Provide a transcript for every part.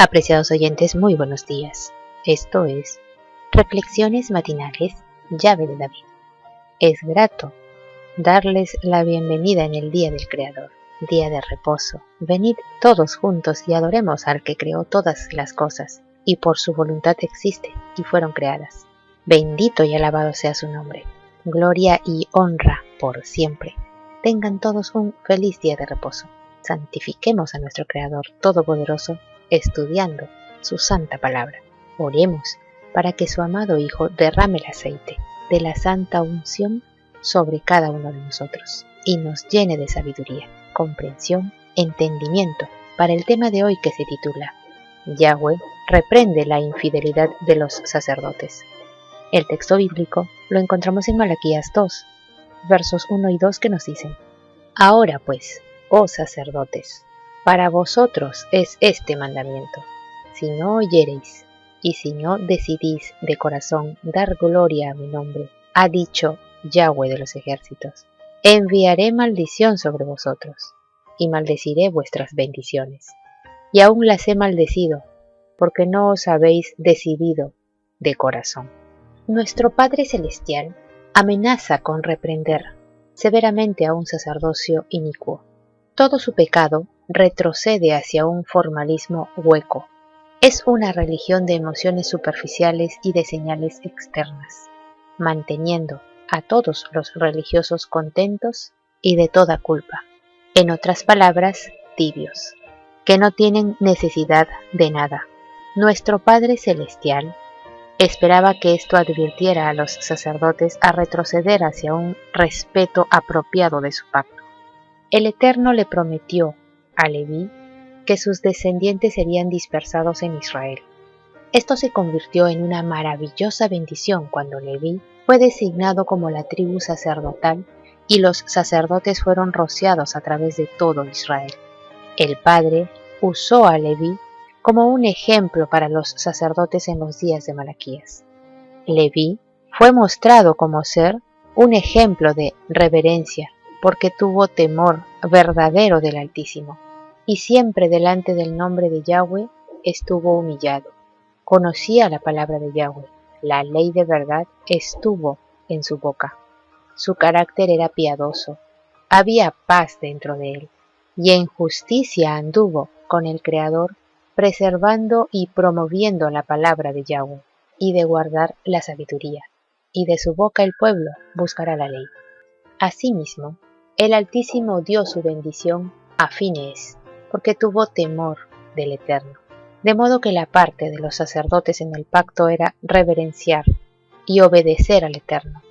Apreciados oyentes, muy buenos días. Esto es Reflexiones Matinales, Llave de David. Es grato darles la bienvenida en el Día del Creador, día de reposo. Venid todos juntos y adoremos al que creó todas las cosas, y por su voluntad existen y fueron creadas. Bendito y alabado sea su nombre. Gloria y honra por siempre. Tengan todos un feliz día de reposo. Santifiquemos a nuestro Creador Todopoderoso, estudiando su santa palabra. Oremos para que su amado Hijo derrame el aceite de la santa unción sobre cada uno de nosotros y nos llene de sabiduría, comprensión, entendimiento para el tema de hoy que se titula Yahweh reprende la infidelidad de los sacerdotes. El texto bíblico lo encontramos en Malaquías 2, versos 1 y 2 que nos dicen: Ahora pues, oh sacerdotes, para vosotros es este mandamiento: si no oyereis y si no decidís de corazón dar gloria a mi nombre, ha dicho Yahweh de los ejércitos, enviaré maldición sobre vosotros y maldeciré vuestras bendiciones. Y aún las he maldecido, porque no os habéis decidido de corazón. Nuestro Padre Celestial amenaza con reprender severamente a un sacerdocio inicuo. Todo su pecado retrocede hacia un formalismo hueco. Es una religión de emociones superficiales y de señales externas, manteniendo a todos los religiosos contentos y de toda culpa. En otras palabras, tibios, que no tienen necesidad de nada. Nuestro Padre Celestial esperaba que esto advirtiera a los sacerdotes a retroceder hacia un respeto apropiado de su pacto. El Eterno le prometió a Leví que sus descendientes serían dispersados en Israel. Esto se convirtió en una maravillosa bendición cuando Leví fue designado como la tribu sacerdotal y los sacerdotes fueron rociados a través de todo Israel. El Padre usó a Leví como un ejemplo para los sacerdotes en los días de Malaquías. Leví fue mostrado como ser un ejemplo de reverencia, porque tuvo temor verdadero del Altísimo, y siempre delante del nombre de Yahweh estuvo humillado. Conocía la palabra de Yahweh, la ley de verdad estuvo en su boca. Su carácter era piadoso, había paz dentro de él, y en justicia anduvo con el Creador, preservando y promoviendo la palabra de Yahweh, y de guardar la sabiduría, y de su boca el pueblo buscará la ley. Asimismo, el Altísimo dio su bendición a Finehés, porque tuvo temor del Eterno, de modo que la parte de los sacerdotes en el pacto era reverenciar y obedecer al Eterno.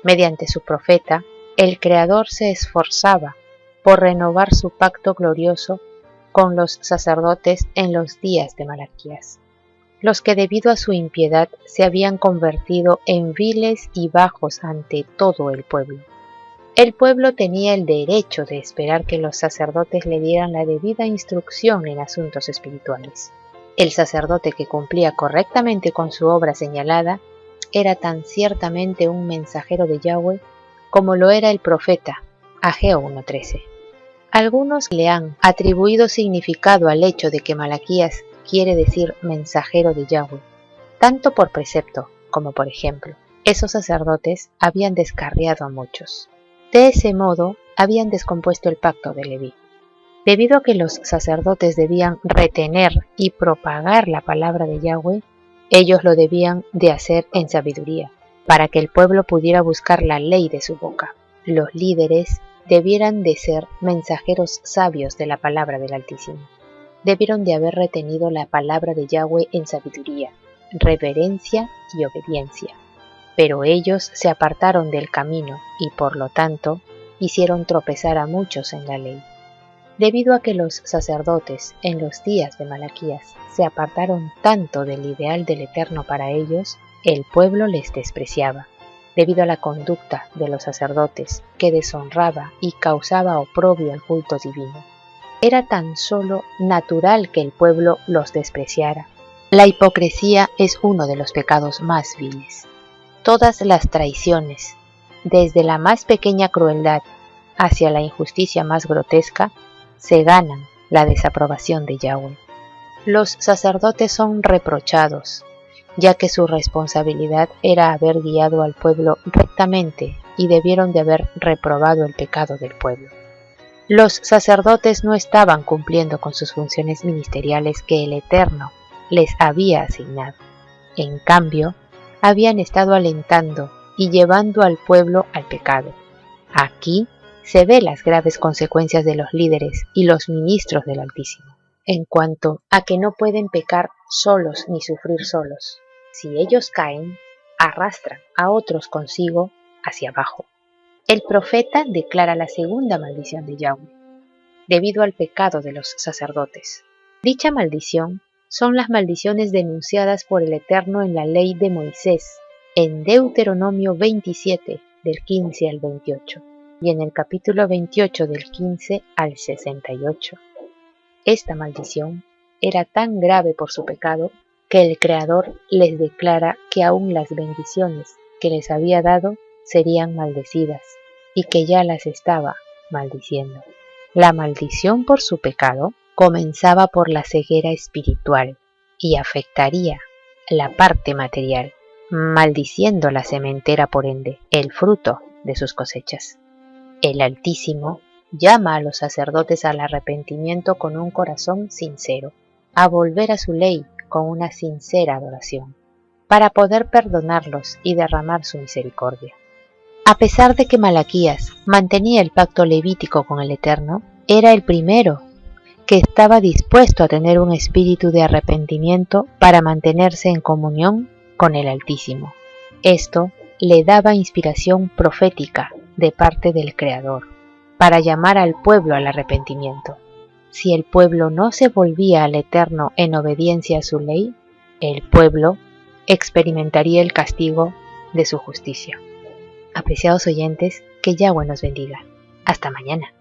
Mediante su profeta, el Creador se esforzaba por renovar su pacto glorioso con los sacerdotes en los días de Malaquías, los que debido a su impiedad se habían convertido en viles y bajos ante todo el pueblo. El pueblo tenía el derecho de esperar que los sacerdotes le dieran la debida instrucción en asuntos espirituales. El sacerdote que cumplía correctamente con su obra señalada era tan ciertamente un mensajero de Yahweh como lo era el profeta, Ageo 1:13. Algunos le han atribuido significado al hecho de que Malaquías quiere decir mensajero de Yahweh, tanto por precepto como por ejemplo. Esos sacerdotes habían descarriado a muchos. De ese modo, habían descompuesto el pacto de Leví. Debido a que los sacerdotes debían retener y propagar la palabra de Yahweh, ellos lo debían de hacer en sabiduría, para que el pueblo pudiera buscar la ley de su boca. Los líderes debieran de ser mensajeros sabios de la palabra del Altísimo. Debieron de haber retenido la palabra de Yahweh en sabiduría, reverencia y obediencia. Pero ellos se apartaron del camino y por lo tanto hicieron tropezar a muchos en la ley. Debido a que los sacerdotes en los días de Malaquías se apartaron tanto del ideal del Eterno para ellos, el pueblo les despreciaba. Debido a la conducta de los sacerdotes que deshonraba y causaba oprobio al culto divino, era tan solo natural que el pueblo los despreciara. La hipocresía es uno de los pecados más viles. Todas las traiciones, desde la más pequeña crueldad hacia la injusticia más grotesca, se ganan la desaprobación de Yahweh. Los sacerdotes son reprochados, ya que su responsabilidad era haber guiado al pueblo rectamente y debieron de haber reprobado el pecado del pueblo. Los sacerdotes no estaban cumpliendo con sus funciones ministeriales que el Eterno les había asignado. En cambio, habían estado alentando y llevando al pueblo al pecado. Aquí se ven las graves consecuencias de los líderes y los ministros del Altísimo, en cuanto a que no pueden pecar solos ni sufrir solos. Si ellos caen, arrastran a otros consigo hacia abajo. El profeta declara la segunda maldición de Yahweh, debido al pecado de los sacerdotes. Dicha maldición son las maldiciones denunciadas por el Eterno en la ley de Moisés, en Deuteronomio 27, del 15 al 28, y en el capítulo 28 del 15 al 68. Esta maldición era tan grave por su pecado que el Creador les declara que aún las bendiciones que les había dado serían maldecidas y que ya las estaba maldiciendo. La maldición por su pecado comenzaba por la ceguera espiritual y afectaría la parte material, maldiciendo la sementera, por ende, el fruto de sus cosechas. El Altísimo llama a los sacerdotes al arrepentimiento con un corazón sincero, a volver a su ley con una sincera adoración, para poder perdonarlos y derramar su misericordia. A pesar de que Malaquías mantenía el pacto levítico con el Eterno, era el primero que estaba dispuesto a tener un espíritu de arrepentimiento para mantenerse en comunión con el Altísimo. Esto le daba inspiración profética de parte del Creador para llamar al pueblo al arrepentimiento. Si el pueblo no se volvía al Eterno en obediencia a su ley, el pueblo experimentaría el castigo de su justicia. Apreciados oyentes, que Yahweh nos bendiga. Hasta mañana.